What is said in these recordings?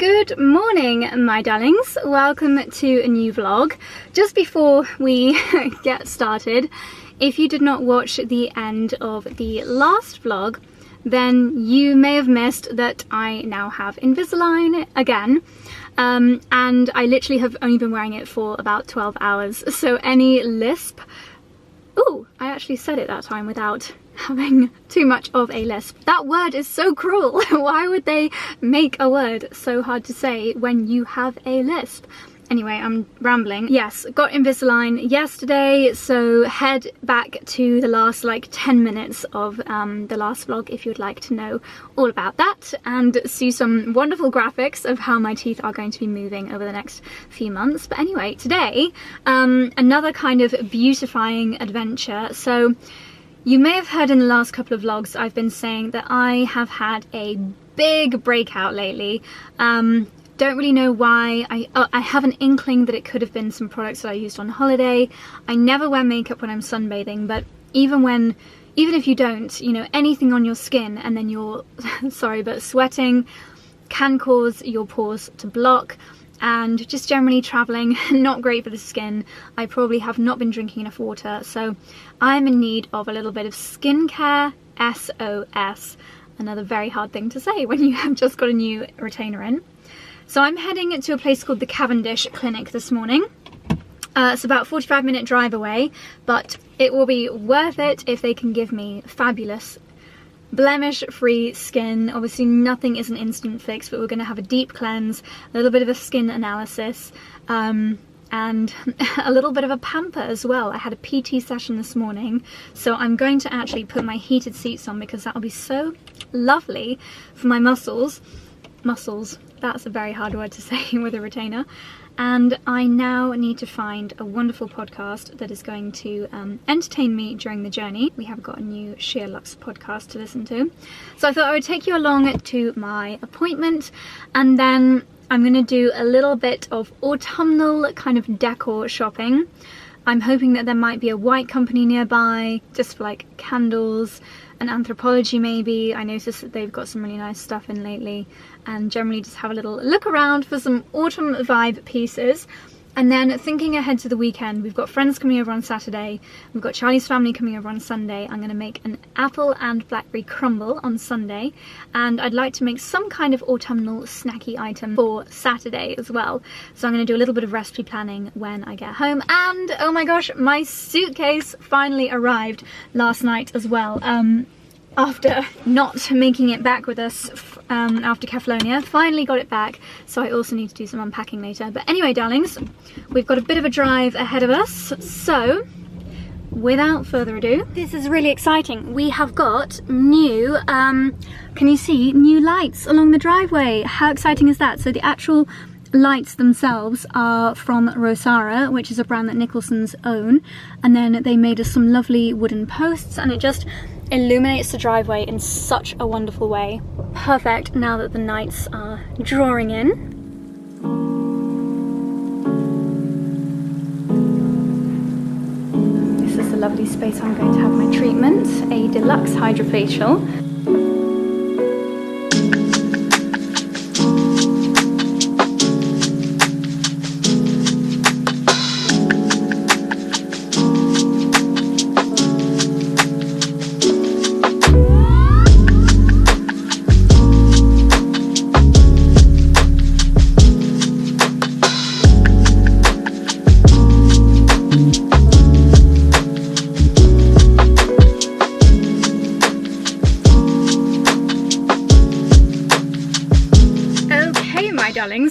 Good morning, my darlings. Welcome to a new vlog. Just before we get started, if you did not watch the end of the last vlog, then you may have missed that I now have Invisalign again. And I literally have only been wearing it for about 12 hours. So any lisp, ooh, I actually said it that time without having too much of a lisp. That word is so cruel. Why would they make a word so hard to say when you have a lisp? Anyway, I'm rambling. Yes, got Invisalign yesterday, so head back to the last 10 minutes of the last vlog if you'd like to know all about that and see some wonderful graphics of how my teeth are going to be moving over the next few months. But anyway, today, another kind of beautifying adventure. So you may have heard in the last couple of vlogs I've been saying that I have had a big breakout lately. Don't really know why. I have an inkling that it could have been some products that I used on holiday. I never wear makeup when I'm sunbathing, but even if you don't, you know, anything on your skin and then you're sorry, but sweating can cause your pores to block. And just generally traveling, not great for the skin. I probably have not been drinking enough water, so I'm in need of a little bit of skincare SOS. Another very hard thing to say when you have just got a new retainer in. So I'm heading to a place called the Cavendish Clinic this morning. It's about a 45-minute drive away, but it will be worth it if they can give me fabulous blemish-free skin. Obviously nothing is an instant fix, but we're going to have a deep cleanse, a little bit of a skin analysis, and a little bit of a pamper as well. I had a PT session this morning, so I'm going to actually put my heated seats on because that will be so lovely for my muscles. Muscles, that's a very hard word to say with a retainer. And I now need to find a wonderful podcast that is going to entertain me during the journey. We have got a new Sheer Luxe podcast to listen to. So I thought I would take you along to my appointment, and then I'm going to do a little bit of autumnal kind of decor shopping. I'm hoping that there might be a white company nearby, just for like candles and Anthropology maybe. I noticed that they've got some really nice stuff in lately, and generally just have a little look around for some autumn vibe pieces. And then thinking ahead to the weekend, we've got friends coming over on Saturday, we've got Charlie's family coming over on Sunday. I'm going to make an apple and blackberry crumble on Sunday, and I'd like to make some kind of autumnal snacky item for Saturday as well. So I'm going to do a little bit of recipe planning when I get home. And oh my gosh, my suitcase finally arrived last night as well. After not making it back with us after Kefalonia, finally got it back, so I also need to do some unpacking later. But anyway, darlings, we've got a bit of a drive ahead of us, so without further ado, this is really exciting. We have got new, can you see, new lights along the driveway. How exciting is that? So the actual lights themselves are from Rosara, which is a brand that Nicholson's own, and then they made us some lovely wooden posts, and it just illuminates the driveway in such a wonderful way. Perfect now that the nights are drawing in. This is the lovely space I'm going to have my treatment, a deluxe hydrofacial.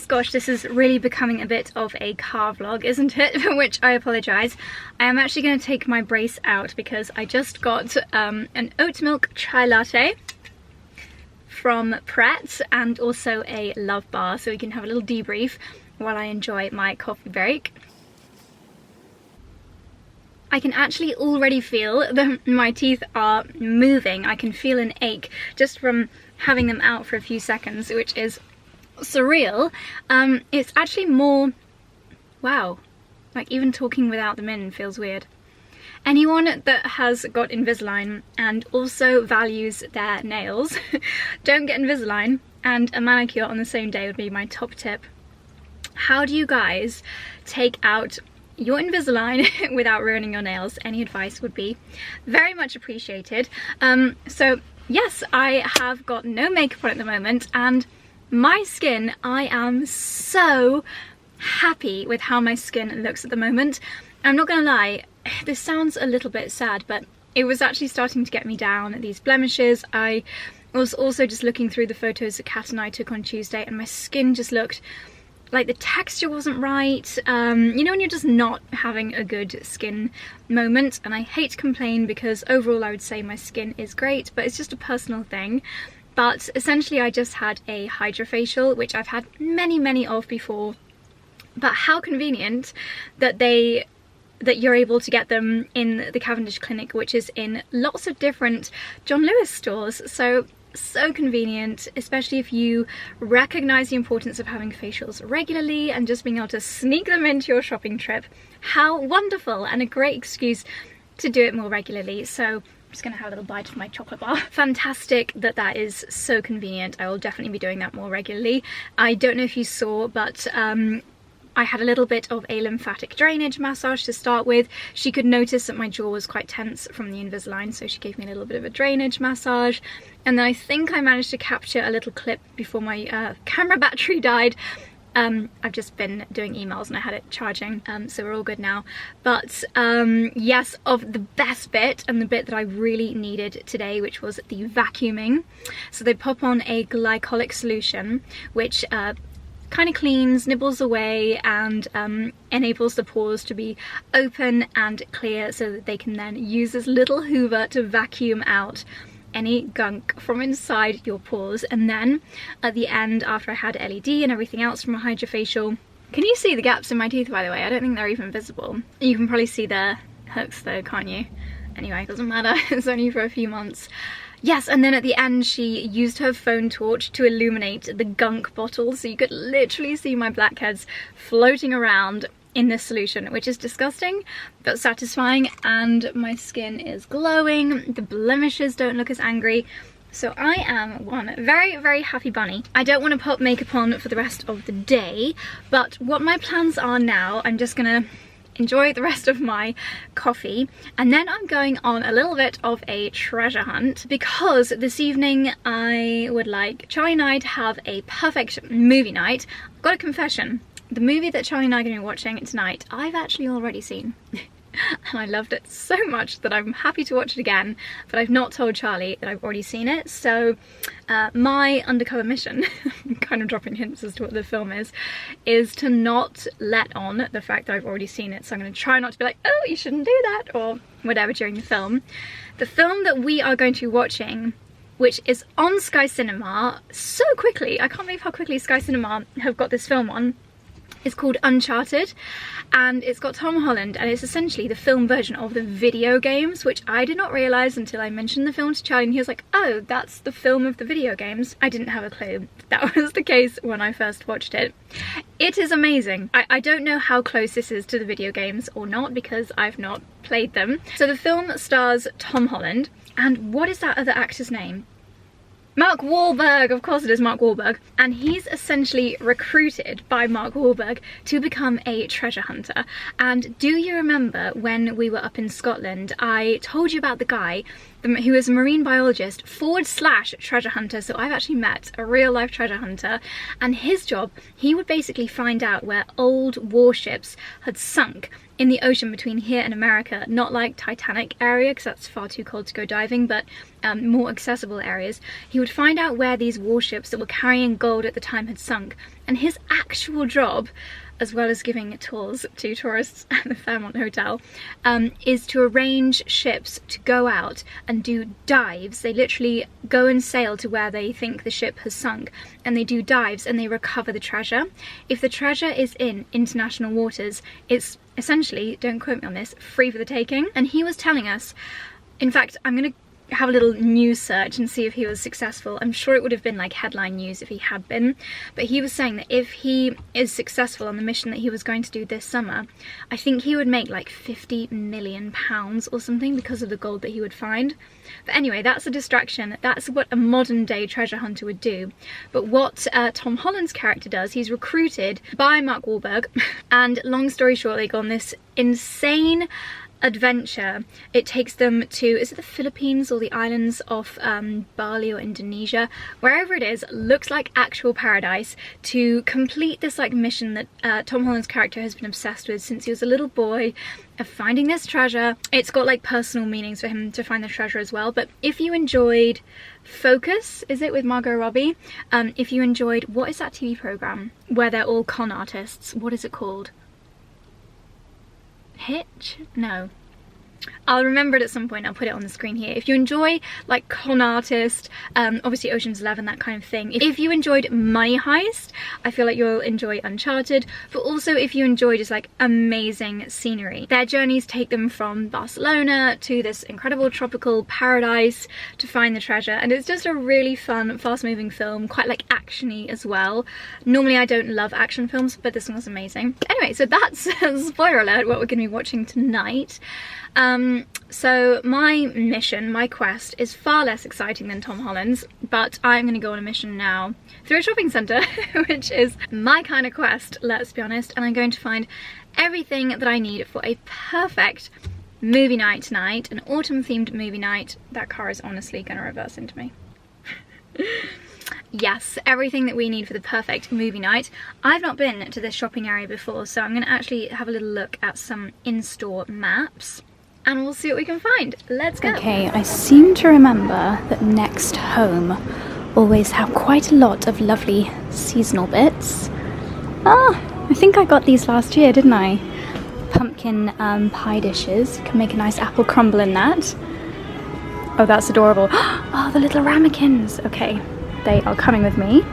Gosh, this is really becoming a bit of a car vlog, isn't it? For which I apologise. I am actually going to take my brace out because I just got an oat milk chai latte from Pret and also a love bar, so we can have a little debrief while I enjoy my coffee break. I can actually already feel that my teeth are moving. I can feel an ache just from having them out for a few seconds, which is surreal. It's actually more, wow, like even talking without them in feels weird. Anyone that has got Invisalign and also values their nails, don't get Invisalign and a manicure on the same day would be my top tip. How do you guys take out your Invisalign without ruining your nails? Any advice would be very much appreciated. So yes, I have got no makeup on at the moment, and my skin, I am so happy with how my skin looks at the moment. I'm not gonna lie, this sounds a little bit sad, but it was actually starting to get me down, these blemishes. I was also just looking through the photos that Kat and I took on Tuesday, and my skin just looked like the texture wasn't right. You know, when you're just not having a good skin moment, and I hate to complain because overall I would say my skin is great, but it's just a personal thing. But essentially I just had a hydrofacial, which I've had many of before, but how convenient that you're able to get them in the Cavendish Clinic, which is in lots of different John Lewis stores. So convenient, especially if you recognize the importance of having facials regularly and just being able to sneak them into your shopping trip. How wonderful, and a great excuse to do it more regularly. So I'm just gonna have a little bite of my chocolate bar. Fantastic that is so convenient. I will definitely be doing that more regularly. I don't know if you saw, but I had a little bit of a lymphatic drainage massage to start with. She could notice that my jaw was quite tense from the Invisalign, so she gave me a little bit of a drainage massage. And then I think I managed to capture a little clip before my camera battery died. I've just been doing emails and I had it charging, so we're all good now. But yes, of the best bit, and the bit that I really needed today, which was the vacuuming. So they pop on a glycolic solution, which kind of cleans, nibbles away, and enables the pores to be open and clear, so that they can then use this little hoover to vacuum out any gunk from inside your pores. And then at the end, after I had LED and everything else from a hydrofacial, can you see the gaps in my teeth, by the way? I don't think they're even visible. You can probably see the hooks though, can't you? Anyway, it doesn't matter, it's only for a few months. Yes, and then at the end she used her phone torch to illuminate the gunk bottle, so you could literally see my blackheads floating around in this solution, which is disgusting but satisfying, and my skin is glowing, the blemishes don't look as angry. So I am one very happy bunny. I don't want to put makeup on for the rest of the day, but what my plans are now, I'm just gonna enjoy the rest of my coffee, and then I'm going on a little bit of a treasure hunt, because this evening I would like Charlie and I to have a perfect movie night. I've got a confession. The movie that Charlie and I are going to be watching tonight, I've actually already seen. And I loved it so much that I'm happy to watch it again, but I've not told Charlie that I've already seen it. So my undercover mission, I'm kind of dropping hints as to what the film is to not let on the fact that I've already seen it. So I'm going to try not to be like, oh, you shouldn't do that, or whatever during the film. The film that we are going to be watching, which is on Sky Cinema so quickly, I can't believe how quickly Sky Cinema have got this film on, is called Uncharted, and it's got Tom Holland, and it's essentially the film version of the video games, which I did not realise until I mentioned the film to Charlie, and he was like, oh, that's the film of the video games. I didn't have a clue that was the case when I first watched it. It is amazing. I don't know how close this is to the video games or not, because I've not played them. So the film stars Tom Holland, and what is that other actor's name? Mark Wahlberg, of course it is Mark Wahlberg, and he's essentially recruited by Mark Wahlberg to become a treasure hunter. And do you remember when we were up in Scotland, I told you about the guy who is a marine biologist / treasure hunter? So I've actually met a real life treasure hunter, and his job, he would basically find out where old warships had sunk in the ocean between here and America, not like Titanic area because that's far too cold to go diving, but more accessible areas. He would find out where these warships that were carrying gold at the time had sunk, and his actual job, as well as giving tours to tourists at the Fairmont Hotel, is to arrange ships to go out and do dives. They literally go and sail to where they think the ship has sunk, and they do dives and they recover the treasure. If the treasure is in international waters, it's essentially, don't quote me on this, free for the taking. And he was telling us, in fact, I'm gonna have a little news search and see if he was successful. I'm sure it would have been like headline news if he had been, but he was saying that if he is successful on the mission that he was going to do this summer, I think he would make like £50 million or something because of the gold that he would find. But anyway, that's a distraction. That's what a modern day treasure hunter would do. But what Tom Holland's character does, he's recruited by Mark Wahlberg, and long story short, they go on this insane adventure. It takes them to, is it the Philippines or the islands off Bali or Indonesia, wherever it is, looks like actual paradise, to complete this like mission that Tom Holland's character has been obsessed with since he was a little boy, of finding this treasure. It's got like personal meanings for him to find the treasure as well. But if you enjoyed Focus, is it, with Margot Robbie? If you enjoyed, what is that TV program where they're all con artists? What is it called? Hitch? No. I'll remember it at some point. I'll put it on the screen here. If you enjoy like con artist, obviously Ocean's 11, that kind of thing. If you enjoyed Money Heist, I feel like you'll enjoy Uncharted. But also if you enjoy just like amazing scenery. Their journeys take them from Barcelona to this incredible tropical paradise to find the treasure, and it's just a really fun, fast-moving film, quite like actiony as well. Normally I don't love action films, but this one was amazing. Anyway, so that's spoiler alert, what we're going to be watching tonight. So my mission, my quest, is far less exciting than Tom Holland's, but I'm going to go on a mission now through a shopping centre, which is my kind of quest, let's be honest, and I'm going to find everything that I need for a perfect movie night tonight, an autumn-themed movie night. That car is honestly going to reverse into me. Yes, everything that we need for the perfect movie night. I've not been to this shopping area before, so I'm going to actually have a little look at some in-store maps, and we'll see what we can find. Let's go. Okay, I seem to remember that Next Home always have quite a lot of lovely seasonal bits. Ah, I think I got these last year, didn't I? Pumpkin pie dishes. You can make a nice apple crumble in that. Oh, that's adorable. Oh, the little ramekins. Okay, they are coming with me.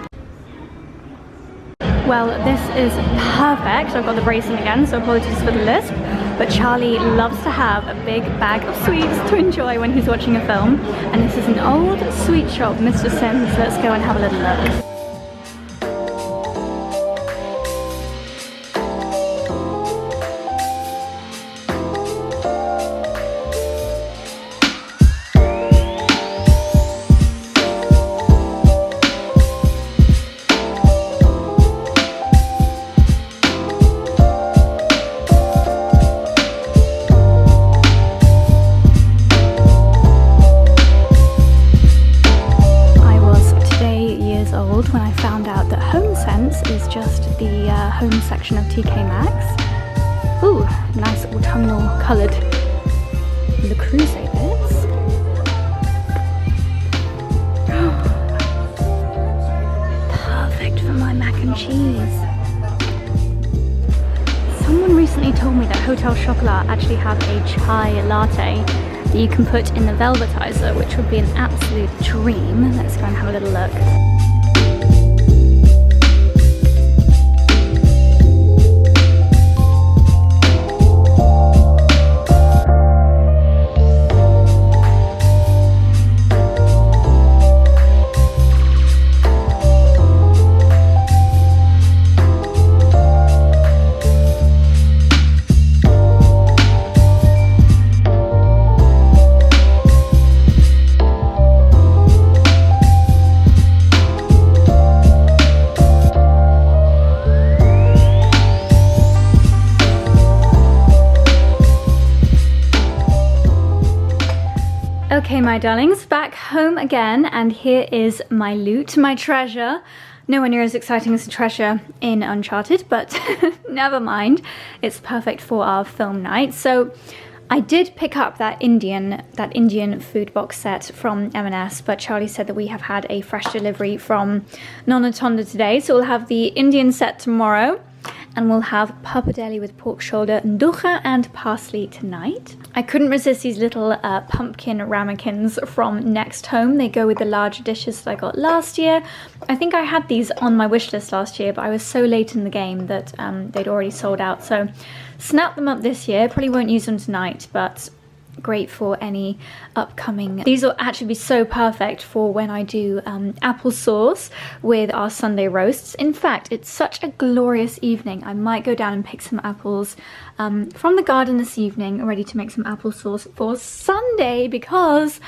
Well, this is perfect. I've got the bracing again, so apologies for the lisp. But Charlie loves to have a big bag of sweets to enjoy when he's watching a film. And this is an old sweet shop, Mr. Sims. Let's go and have a little look. When I found out that HomeSense is just the home section of TK Maxx. Ooh, nice autumnal coloured Le Creuset bits. Perfect for my mac and cheese. Someone recently told me that Hotel Chocolat actually have a chai latte that you can put in the velvetizer, which would be an absolute dream. Let's go and have a little look. Okay, my darlings, back home again, and here is my loot, my treasure. Nowhere near as exciting as the treasure in Uncharted, but never mind. It's perfect for our film night. So I did pick up that Indian food box set from M&S, but Charlie said that we have had a fresh delivery from Nonna Tonda today. So we'll have the Indian set tomorrow, and we'll have pappardelle with pork shoulder, nduja and parsley tonight. I couldn't resist these little pumpkin ramekins from Next Home. They go with the larger dishes that I got last year. I think I had these on my wish list last year, but I was so late in the game that they'd already sold out. So snapped them up this year. Probably won't use them tonight, but great for any upcoming. These will actually be so perfect for when I do applesauce with our Sunday roasts. In fact, it's such a glorious evening. I might go down and pick some apples from the garden this evening, ready to make some applesauce for Sunday, because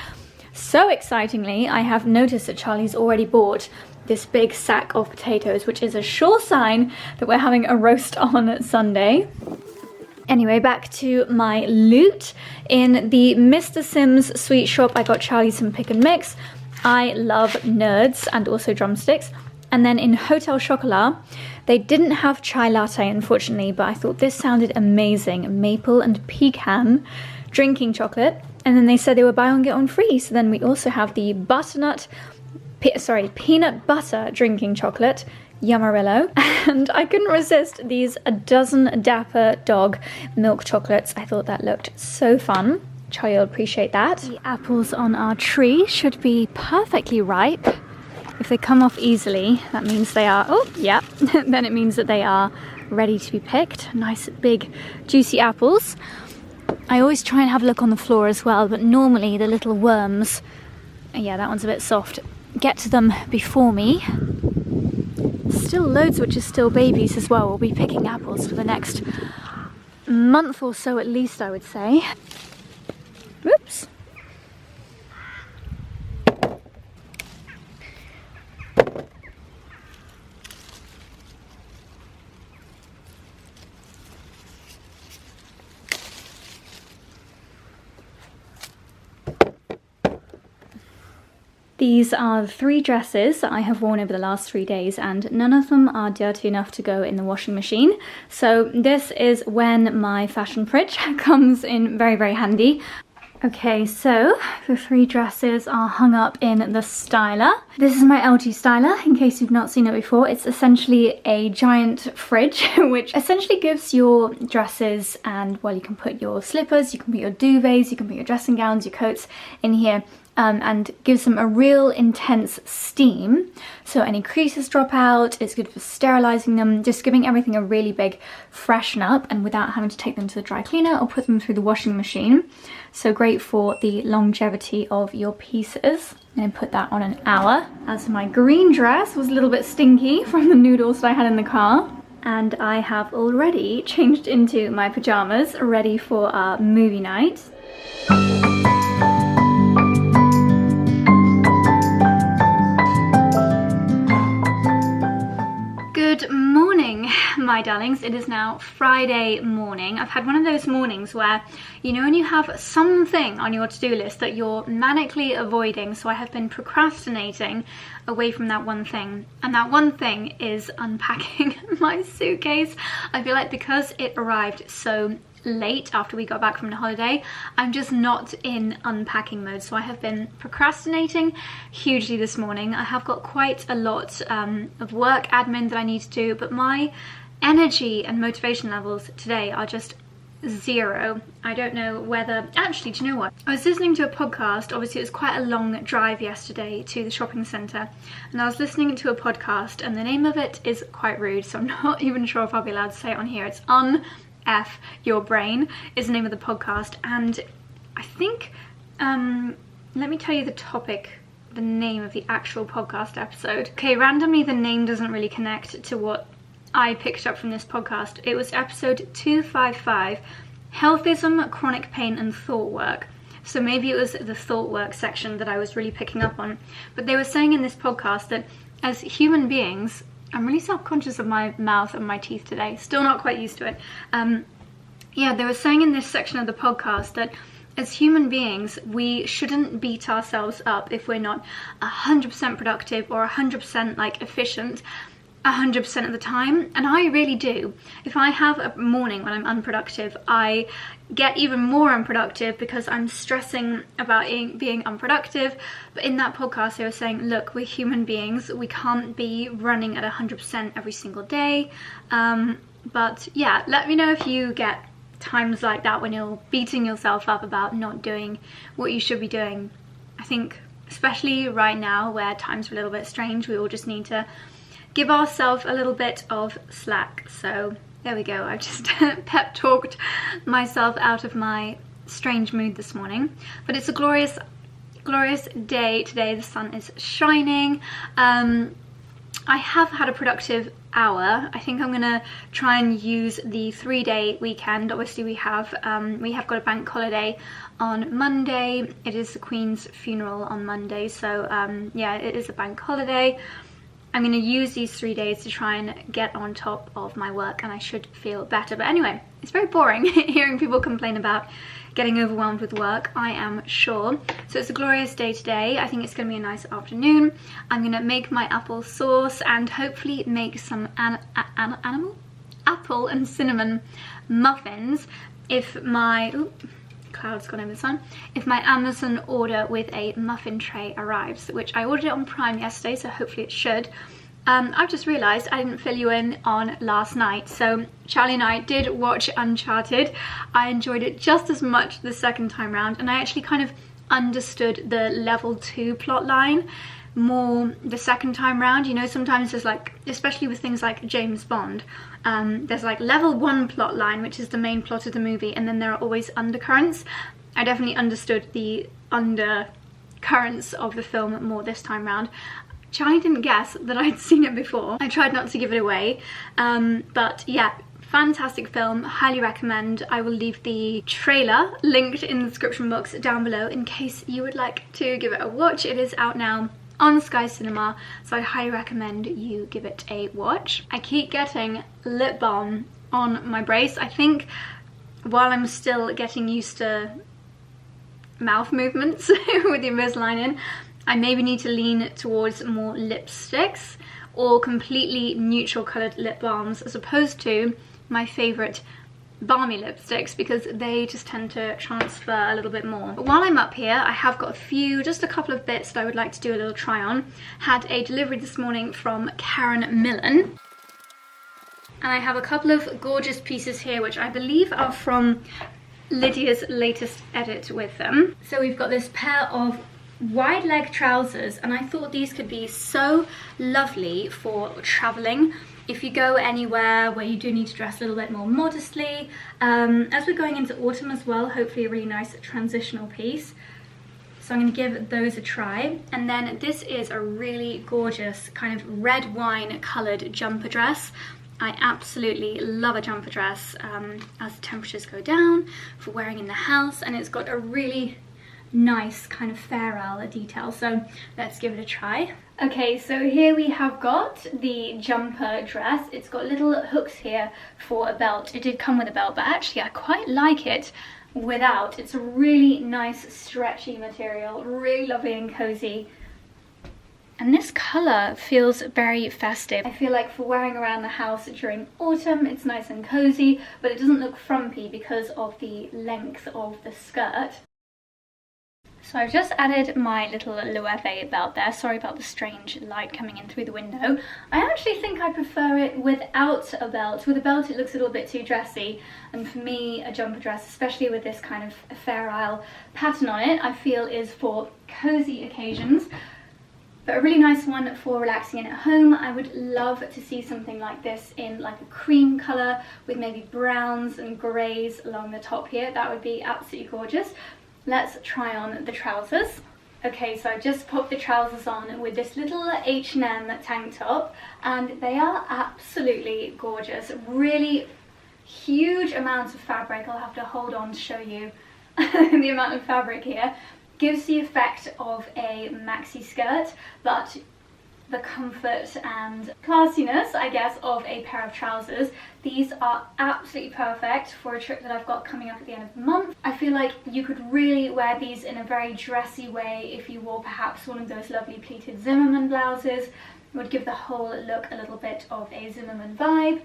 so excitingly, I have noticed that Charlie's already bought this big sack of potatoes, which is a sure sign that we're having a roast on Sunday. Anyway, back to my loot. In the Mr. Sims sweet shop, I got Charlie some pick and mix. I love nerds and also drumsticks. And then in Hotel Chocolat, they didn't have chai latte, unfortunately, but I thought this sounded amazing. Maple and pecan drinking chocolate. And then they said they were buy one, get one free. So then we also have the peanut butter drinking chocolate, Yamarillo. And I couldn't resist these a dozen Dapper Dog milk chocolates. I thought that looked so fun. Charlie will appreciate that. The apples on our tree should be perfectly ripe. If they come off easily, that means they are, oh yeah, then it means that they are ready to be picked. Nice big juicy apples. I always try and have a look on the floor as well, but normally the little worms, yeah, that one's a bit soft, get to them before me. Still loads which are still babies as well. We'll be picking apples for the next month or so at least, I would say. Whoops. These are 3 dresses that I have worn over the last 3 days, and none of them are dirty enough to go in the washing machine. So this is when my fashion fridge comes in very, very handy. Okay, so the 3 dresses are hung up in the styler. This is my LG styler, in case you've not seen it before. It's essentially a giant fridge, which essentially gives your dresses, and well, you can put your slippers, you can put your duvets, you can put your dressing gowns, your coats in here. And gives them a real intense steam, so any creases drop out. It's good for sterilizing them, just giving everything a really big freshen up, and without having to take them to the dry cleaner or put them through the washing machine. So great for the longevity of your pieces. And put that on an hour. As my green dress was a little bit stinky from the noodles that I had in the car, and I have already changed into my pajamas, ready for our movie night. Good morning, my darlings. It is now Friday morning. I've had one of those mornings where, you know, when you have something on your to-do list that you're manically avoiding, so I have been procrastinating away from that one thing, and that one thing is unpacking my suitcase. I feel like because it arrived so late after we got back from the holiday, I'm just not in unpacking mode, so I have been procrastinating hugely this morning. I have got quite a lot of work admin that I need to do, but my energy and motivation levels today are just zero. I don't know whether, actually, do you know what? I was listening to a podcast. Obviously it was quite a long drive yesterday to the shopping centre, and I was listening to a podcast, and the name of it is quite rude, so I'm not even sure if I'll be allowed to say it on here. It's F Your Brain is the name of the podcast, and I think let me tell you the name of the actual podcast episode. Okay, randomly the name doesn't really connect to what I picked up from this podcast. It was episode 255, Healthism, Chronic Pain and Thought Work. So maybe it was the thought work section that I was really picking up on. But they were saying in this podcast that as human beings, I'm really self-conscious of my mouth and my teeth today. Still not quite used to it. Yeah, they were saying in this section of the podcast that as human beings, we shouldn't beat ourselves up if we're not 100% productive or 100% like efficient 100% of the time. And I really do. If I have a morning when I'm unproductive, I get even more unproductive because I'm stressing about being unproductive. But in that podcast they were saying, look, we're human beings, we can't be running at 100% every single day. But yeah, let me know if you get times like that when you're beating yourself up about not doing what you should be doing. I think especially right now where times are a little bit strange, we all just need to give ourselves a little bit of slack. So there we go. I've just pep talked myself out of my strange mood this morning, but it's a glorious day today. The sun is shining. I have had a productive hour. I think I'm gonna try and use the 3-day weekend. Obviously we have got a bank holiday on Monday. It is the Queen's funeral on Monday, so yeah, it is a bank holiday. I'm gonna use these 3 days to try and get on top of my work, and I should feel better. But anyway, it's very boring hearing people complain about getting overwhelmed with work, I am sure. So it's a glorious day today. I think it's going to be a nice afternoon. I'm going to make my apple sauce and hopefully make some apple and cinnamon muffins if my clouds gone over the sun, if my Amazon order with a muffin tray arrives, which I ordered it on Prime yesterday, so hopefully it should. I've just realised I didn't fill you in on last night. So Charlie and I did watch Uncharted. I enjoyed it just as much the second time round, and I actually kind of understood the level 2 plot line more the second time round. You know, sometimes there's like, especially with things like James Bond, there's like level 1 plot line, which is the main plot of the movie, and then there are always undercurrents. I definitely understood the undercurrents of the film more this time round. Charlie didn't guess that I'd seen it before. I tried not to give it away, but yeah, fantastic film, highly recommend. I will leave the trailer linked in the description box down below in case you would like to give it a watch. It is out now on Sky Cinema, so I highly recommend you give it a watch. I keep getting lip balm on my brace. I think while I'm still getting used to mouth movements with the Invisalign in, I maybe need to lean towards more lipsticks or completely neutral coloured lip balms as opposed to my favourite balmy lipsticks, because they just tend to transfer a little bit more. But while I'm up here, I have got just a couple of bits that I would like to do a little try on. Had a delivery this morning from Karen Millen. And I have a couple of gorgeous pieces here, which I believe are from Lydia's latest edit with them. So we've got this pair of wide leg trousers, and I thought these could be so lovely for traveling. If you go anywhere where you do need to dress a little bit more modestly, as we're going into autumn as well, hopefully a really nice transitional piece. So I'm going to give those a try. And then this is a really gorgeous kind of red wine coloured jumper dress. I absolutely love a jumper dress as the temperatures go down for wearing in the house, and it's got a really nice kind of ferrule detail, so let's give it a try. Okay, so here we have got the jumper dress. It's got little hooks here for a belt. It did come with a belt, but actually I quite like it without. It's a really nice stretchy material, really lovely and cozy. And this colour feels very festive. I feel like for wearing around the house during autumn, it's nice and cozy, but it doesn't look frumpy because of the length of the skirt. So I've just added my little Loewe belt there. Sorry about the strange light coming in through the window. I actually think I prefer it without a belt. With a belt it looks a little bit too dressy, and for me a jumper dress, especially with this kind of ferrule pattern on it, I feel is for cozy occasions. But a really nice one for relaxing in at home. I would love to see something like this in like a cream colour with maybe browns and greys along the top here. That would be absolutely gorgeous. Let's try on the trousers. Okay, so I just popped the trousers on with this little H&M tank top, and they are absolutely gorgeous. Really huge amounts of fabric. I'll have to hold on to show you the amount of fabric here. Gives the effect of a maxi skirt, but the comfort and classiness, I guess, of a pair of trousers. These are absolutely perfect for a trip that I've got coming up at the end of the month. I feel like you could really wear these in a very dressy way if you wore perhaps one of those lovely pleated Zimmermann blouses. It would give the whole look a little bit of a Zimmermann vibe.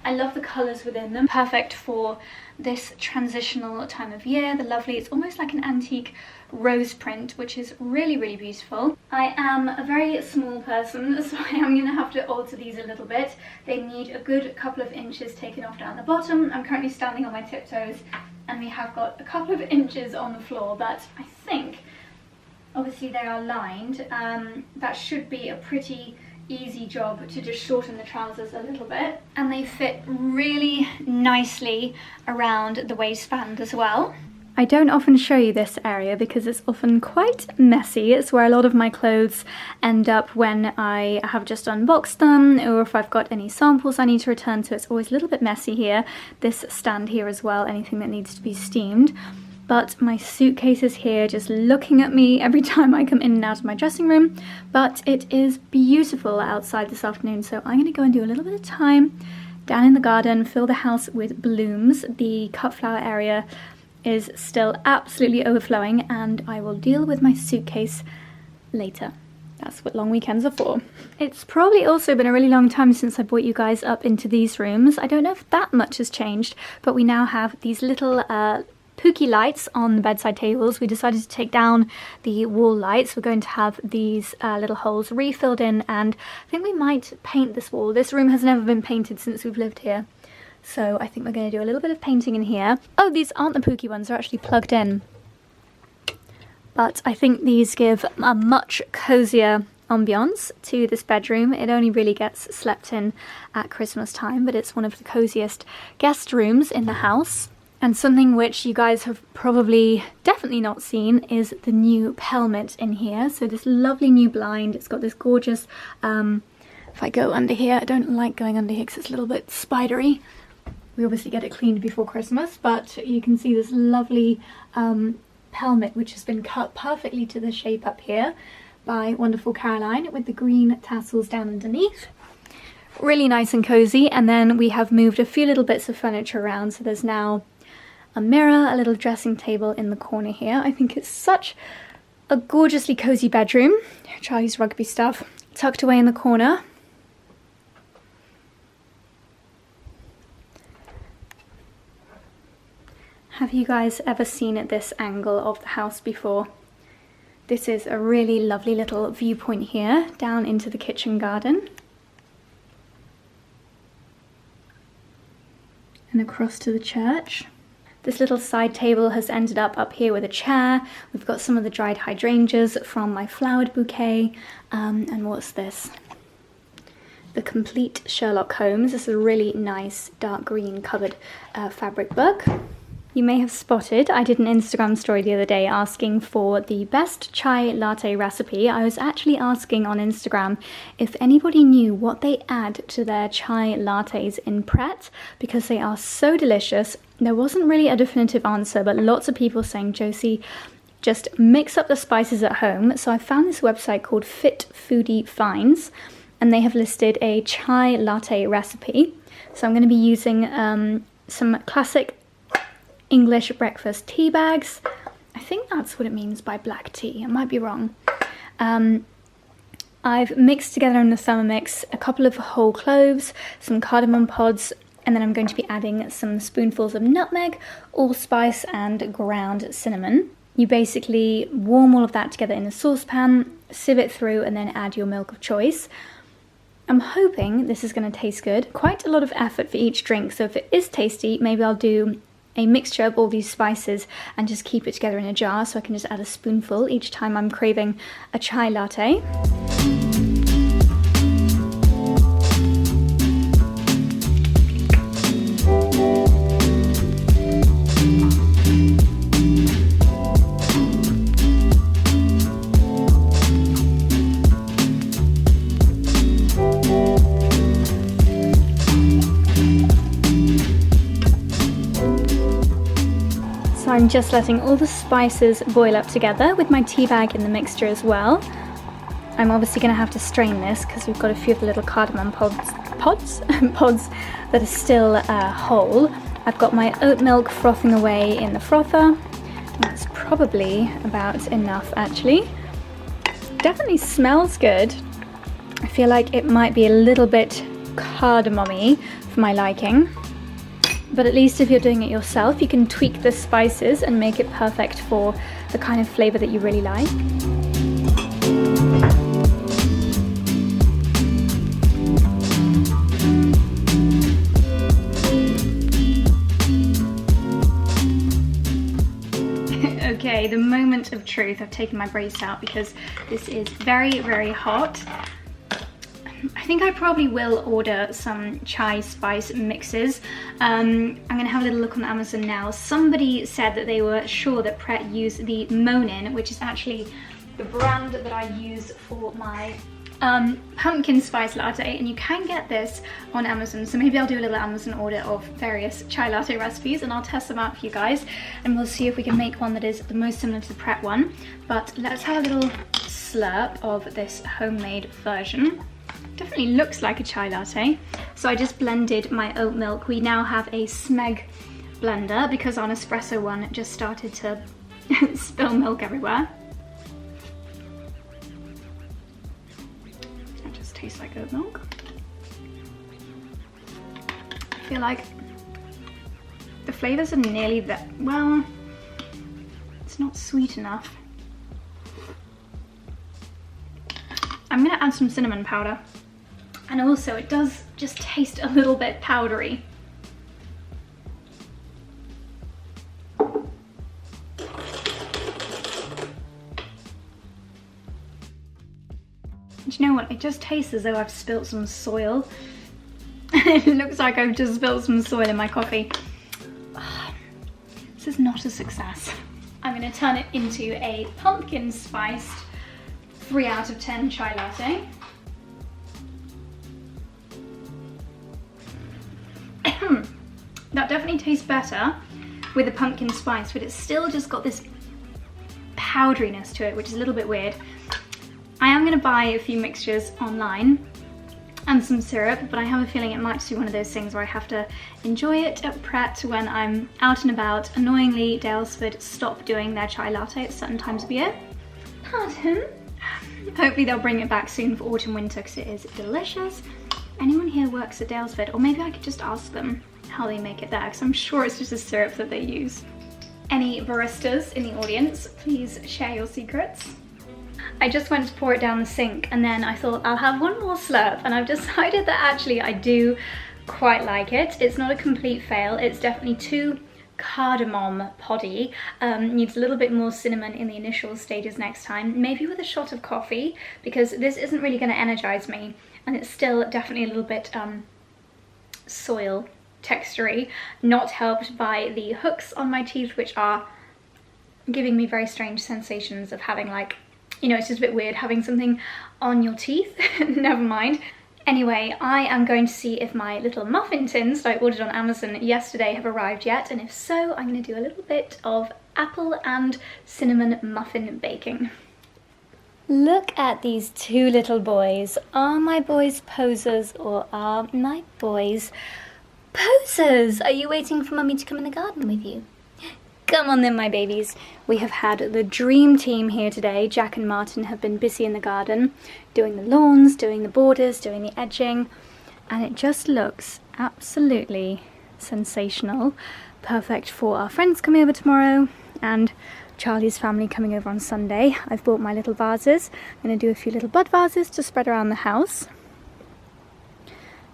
I love the colours within them. Perfect for this transitional time of year. The lovely, it's almost like an antique rose print, which is really, really beautiful. I am a very small person, so I am going to have to alter these a little bit. They need a good couple of inches taken off down the bottom. I'm currently standing on my tiptoes, and we have got a couple of inches on the floor, but I think, obviously they are lined, that should be a pretty easy job to just shorten the trousers a little bit. And they fit really nicely around the waistband as well. I don't often show you this area because it's often quite messy. It's where a lot of my clothes end up when I have just unboxed them, or if I've got any samples I need to return, so it's always a little bit messy here. This stand here as well, anything that needs to be steamed. But my suitcase is here just looking at me every time I come in and out of my dressing room. But it is beautiful outside this afternoon, so I'm going to go and do a little bit of time down in the garden, fill the house with blooms. The cut flower area is still absolutely overflowing, and I will deal with my suitcase later. That's what long weekends are for. It's probably also been a really long time since I brought you guys up into these rooms. I don't know if that much has changed, but we now have these little pooky lights on the bedside tables. We decided to take down the wall lights. We're going to have these little holes refilled in, and I think we might paint this wall. This room has never been painted since we've lived here. So I think we're going to do a little bit of painting in here. Oh, these aren't the pooky ones, they're actually plugged in. But I think these give a much cozier ambiance to this bedroom. It only really gets slept in at Christmas time, but it's one of the coziest guest rooms in the house. And something which you guys have probably definitely not seen is the new pelmet in here. So this lovely new blind, it's got this gorgeous, if I go under here, I don't like going under here because it's a little bit spidery. We obviously get it cleaned before Christmas, but you can see this lovely pelmet which has been cut perfectly to the shape up here by wonderful Caroline, with the green tassels down underneath. Really nice and cozy. And then we have moved a few little bits of furniture around, so there's now a mirror, a little dressing table in the corner here. I think it's such a gorgeously cozy bedroom. Charlie's rugby stuff tucked away in the corner. Have you guys ever seen this angle of the house before? This is a really lovely little viewpoint here down into the kitchen garden. And across to the church. This little side table has ended up here with a chair. We've got some of the dried hydrangeas from my flowered bouquet. And what's this? The Complete Sherlock Holmes. This is a really nice dark green covered fabric book. You may have spotted I did an Instagram story the other day asking for the best chai latte recipe. I was actually asking on Instagram if anybody knew what they add to their chai lattes in Pret, because they are so delicious. There wasn't really a definitive answer, but lots of people saying, Josie, just mix up the spices at home. So I found this website called Fit Foodie Finds, and they have listed a chai latte recipe. So I'm going to be using some classic English breakfast tea bags. I think that's what it means by black tea. I might be wrong. I've mixed together in the Thermomix a couple of whole cloves, some cardamom pods, and then I'm going to be adding some spoonfuls of nutmeg, allspice, and ground cinnamon. You basically warm all of that together in a saucepan, sieve it through, and then add your milk of choice. I'm hoping this is going to taste good. Quite a lot of effort for each drink, so if it is tasty, maybe I'll do a mixture of all these spices and just keep it together in a jar, so I can just add a spoonful each time I'm craving a chai latte. I'm just letting all the spices boil up together with my tea bag in the mixture as well. I'm obviously going to have to strain this because we've got a few of the little cardamom pods that are still whole. I've got my oat milk frothing away in the frother. That's probably about enough actually. Definitely smells good. I feel like it might be a little bit cardamom-y for my liking. But at least if you're doing it yourself, you can tweak the spices and make it perfect for the kind of flavour that you really like. Okay, the moment of truth. I've taken my brace out because this is very, very hot. I I think I probably will order some chai spice mixes. I'm gonna have a little look on Amazon now. Somebody said that they were sure that Pret used the Monin, which is actually the brand that I use for my pumpkin spice latte, and you can get this on Amazon. So maybe I'll do a little Amazon order of various chai latte recipes and I'll test them out for you guys, and we'll see if we can make one that is the most similar to the Pret one. But let's have a little slurp of this homemade version. Definitely looks like a chai latte. So I just blended my oat milk. We now have a Smeg blender because our Nespresso one just started to spill milk everywhere. That just tastes like oat milk. I feel like the flavors are nearly there. Well, it's not sweet enough. I'm gonna add some cinnamon powder. And also it does just taste a little bit powdery. Do you know what? It just tastes as though I've spilt some soil. It looks like I've just spilled some soil in my coffee. This is not a success. I'm gonna turn it into a pumpkin spiced 3 out of 10 chai latte. That definitely tastes better with the pumpkin spice, but it's still just got this powderiness to it, which is a little bit weird. I am going to buy a few mixtures online and some syrup, but I have a feeling it might just be one of those things where I have to enjoy it at Pret when I'm out and about. Annoyingly, Dalesford stop doing their chai latte at certain times of year. Pardon? Hopefully they'll bring it back soon for autumn winter because it is delicious. Anyone here works at Dalesford, or maybe I could just ask them how they make it there, because I'm sure it's just a syrup that they use. Any baristas in the audience, please share your secrets. I just went to pour it down the sink and then I thought I'll have one more slurp, and I've decided that actually I do quite like it. It's not a complete fail, it's definitely too cardamom poddy. Needs a little bit more cinnamon in the initial stages next time, maybe with a shot of coffee, because this isn't really going to energize me, and it's still definitely a little bit soil textury, not helped by the hooks on my teeth, which are giving me very strange sensations of having, like, you know, it's just a bit weird having something on your teeth. Never mind. Anyway, I am going to see if my little muffin tins that I ordered on Amazon yesterday have arrived yet, and if so, I'm going to do a little bit of apple and cinnamon muffin baking. Look at these two little boys. Are my boys posers or are my boys posers? Are you waiting for Mummy to come in the garden with you? Come on then, my babies. We have had the dream team here today. Jack and Martin have been busy in the garden, doing the lawns, doing the borders, doing the edging, and it just looks absolutely sensational. Perfect for our friends coming over tomorrow and Charlie's family coming over on Sunday. I've bought my little vases. I'm going to do a few little bud vases to spread around the house.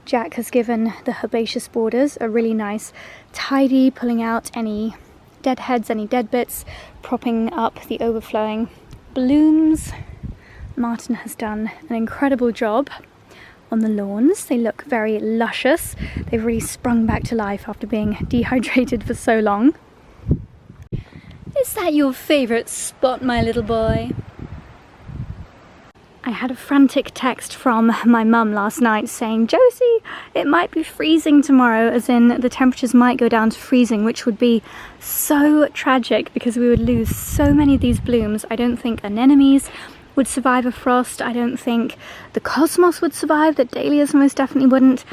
Jack has given the herbaceous borders a really nice tidy, pulling out any dead heads, any dead bits, propping up the overflowing blooms. Martin has done an incredible job on the lawns. They look very luscious. They've really sprung back to life after being dehydrated for so long. Is that your favourite spot, my little boy? I had a frantic text from my mum last night saying, Josie, it might be freezing tomorrow, as in the temperatures might go down to freezing, which would be so tragic because we would lose so many of these blooms. I don't think anemones would survive a frost. I don't think the cosmos would survive, that dahlias most definitely wouldn't.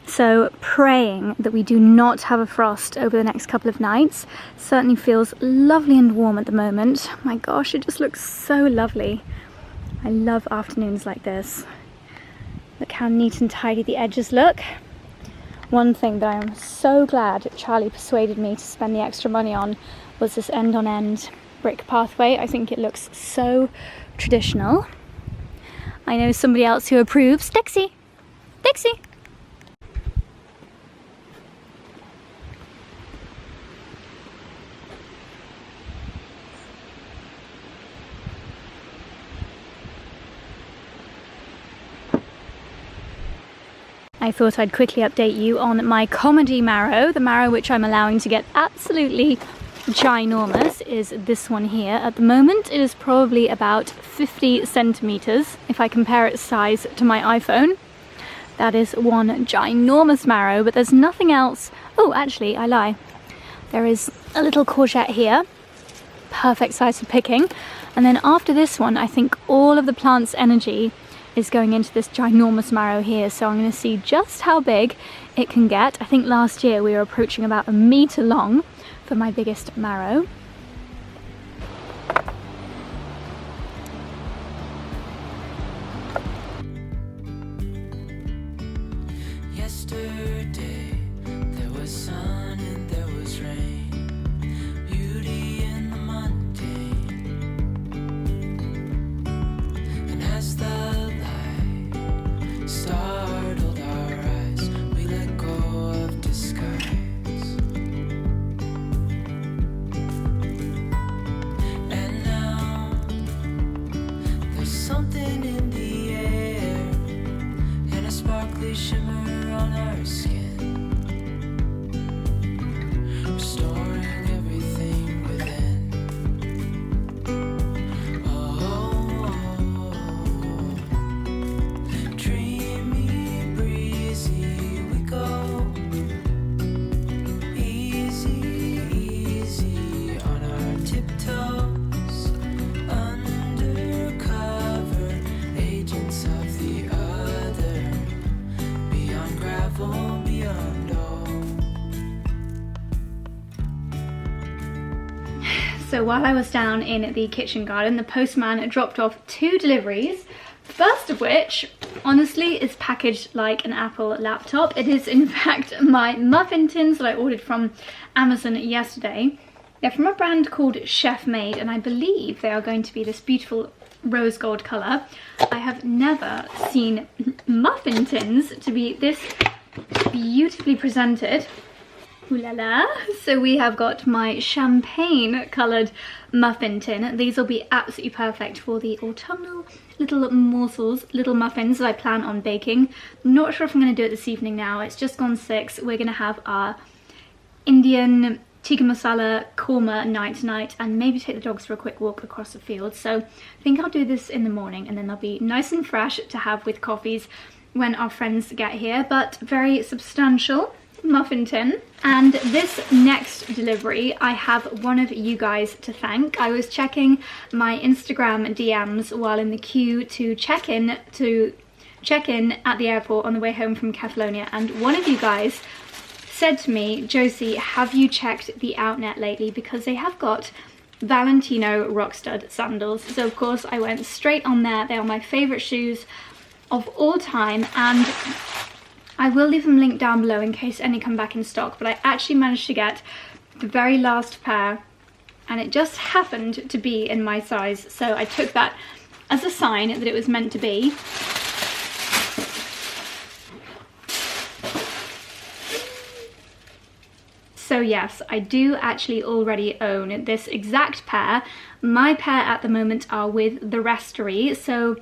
So praying that we do not have a frost over the next couple of nights. Certainly feels lovely and warm at the moment. My gosh, it just looks so lovely. I love afternoons like this. Look how neat and tidy the edges look. One thing that I am so glad Charlie persuaded me to spend the extra money on was this end-on-end brick pathway. I think it looks so traditional. I know somebody else who approves. Dixie! Dixie! I thought I'd quickly update you on my comedy marrow. The marrow which I'm allowing to get absolutely ginormous is this one here. At the moment it is probably about 50 centimeters. If I compare its size to my iPhone, that is one ginormous marrow, but there's nothing else. Oh, actually, I lie. There is a little courgette here, perfect size for picking. And then after this one, I think all of the plant's energy is going into this ginormous marrow here. So I'm going to see just how big it can get. I think last year we were approaching about 1 meter long for my biggest marrow. Yesterday there was sun and there was rain, beauty in the mundane. And as the light startled our eyes, we let go of disguise. And now there's something in the air and a sparkly shimmer on our skin, restoring everything within. Oh, dreamy, breezy, we go. Easy, easy on our tiptoes, undercover agents of the other, beyond gravel, beyond all. So while I was down in the kitchen garden, the postman dropped off 2 deliveries. First of which, honestly, is packaged like an Apple laptop. It is in fact my muffin tins that I ordered from Amazon yesterday. They're from a brand called Chef Made, and I believe they are going to be this beautiful rose gold colour. I have never seen muffin tins to be this beautifully presented. Ooh la la. So we have got my champagne coloured muffin tin. These will be absolutely perfect for the autumnal little morsels, little muffins that I plan on baking. I'm not sure if I'm going to do it this evening now. It's just gone 6. We're going to have our Indian tikka masala korma night tonight, and maybe take the dogs for a quick walk across the field. So I think I'll do this in the morning, and then they'll be nice and fresh to have with coffees when our friends get here. But very substantial muffin tin. And this next delivery, I have one of you guys to thank. I was checking my Instagram DMs while in the queue to check in at the airport on the way home from Catalonia, and one of you guys said to me, Josie, have you checked the outnet lately, because they have got Valentino Rockstud sandals. So of course I went straight on there. They are my favourite shoes of all time, and I will leave them linked down below in case any come back in stock. But I actually managed to get the very last pair, and it just happened to be in my size, so I took that as a sign that it was meant to be. So yes, I do actually already own this exact pair. My pair at the moment are with the Restory, so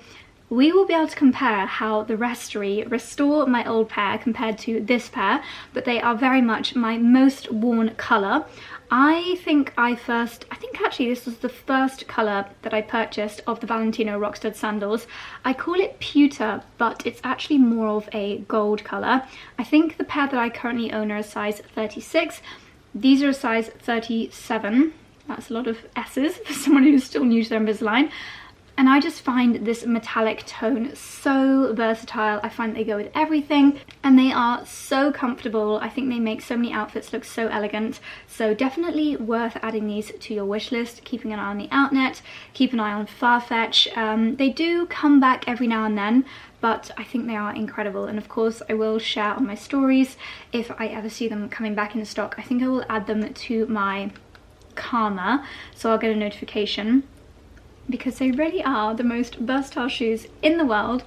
we will be able to compare how the Restory restore my old pair compared to this pair, but they are very much my most worn colour. I think actually this was the first colour that I purchased of the Valentino Rockstud sandals. I call it pewter, but it's actually more of a gold colour. I think the pair that I currently own are a size 36. These are a size 37. That's a lot of S's for someone who's still new to their Invisalign. And I just find this metallic tone so versatile. I find they go with everything, and they are so comfortable. I think they make so many outfits look so elegant. So definitely worth adding these to your wish list, keeping an eye on the outnet, keep an eye on Farfetch. They do come back every now and then, but I think they are incredible. And of course I will share on my stories if I ever see them coming back into stock. I think I will add them to my Karma, so I'll get a notification, because they really are the most versatile shoes in the world.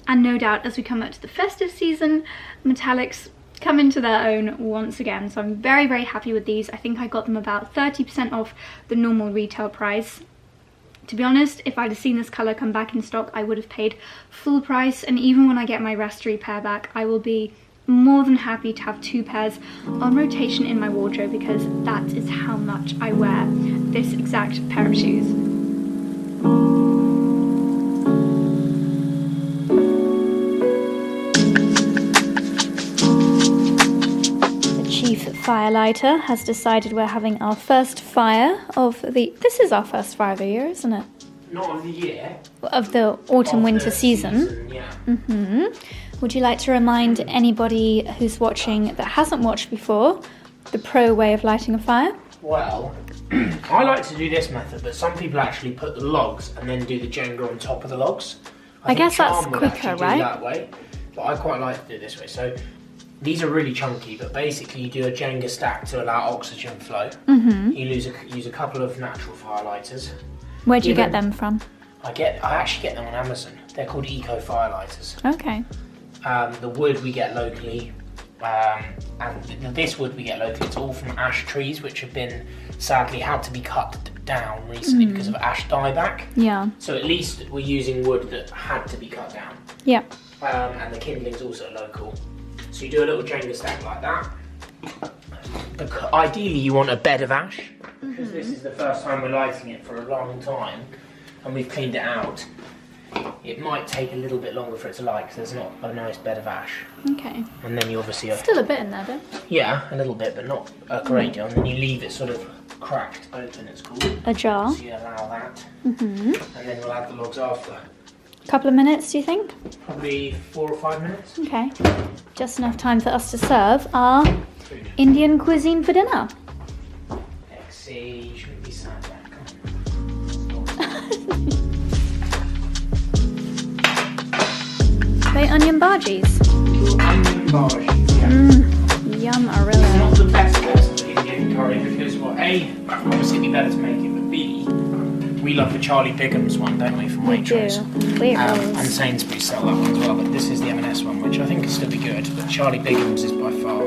And no doubt as we come up to the festive season, metallics come into their own once again. So I'm very, very happy with these. I think I got them about 30% off the normal retail price. To be honest, if I'd have seen this colour come back in stock, I would have paid full price, and even when I get my Rastery pair back, I will be more than happy to have 2 pairs on rotation in my wardrobe, because that is how much I wear this exact pair of shoes. The chief firelighter has decided we're having our first fire of the... This is our first fire of the year, isn't it? Not of the year. Of the autumn-winter season. Yeah. Would you like to remind anybody who's watching that hasn't watched before the pro way of lighting a fire? Well, I like to do this method, but some people actually put the logs and then do the Jenga on top of the logs. I guess that's Charm would quicker, actually right? do that way, but I quite like to do it this way. So these are really chunky, but basically you do a Jenga stack to allow oxygen flow. You use a couple of natural firelighters. Where do you get them from? I actually get them on Amazon. They're called eco firelighters. Okay. The wood we get locally, and this wood we get locally, it's all from ash trees, which have been sadly had to be cut down recently because of ash dieback. Yeah. So at least we're using wood that had to be cut down. Yeah. And the kindling's also local. So you do a little Jenga stack like that. Ideally you want a bed of ash, because this is the first time we're lighting it for a long time, and we've cleaned it out. It might take a little bit longer for it to light because there's not a nice bed of ash. Okay. And then you obviously... Still a bit in there, though. Yeah, a little bit, but not a great deal. And then you leave it sort of cracked open, it's called. Ajar. So you allow that. And then we'll add the logs after. Couple of minutes, do you think? Probably 4 or 5 minutes. Okay. Just enough time for us to serve our Food. Indian cuisine for dinner. Exie, you shouldn't be sad there. They onion bhajis. Onion bhajis, yeah. Yum, It's Arilla. not the best of Indian curry because, well, A, obviously it'd be better to make it, but B, we love the Charlie Bigham's one, don't we, from We do. Waitrose? Waitrose. And Sainsbury's sell that one as well, but this is the M&S one, which I think will still be good, but Charlie Bigham's is by far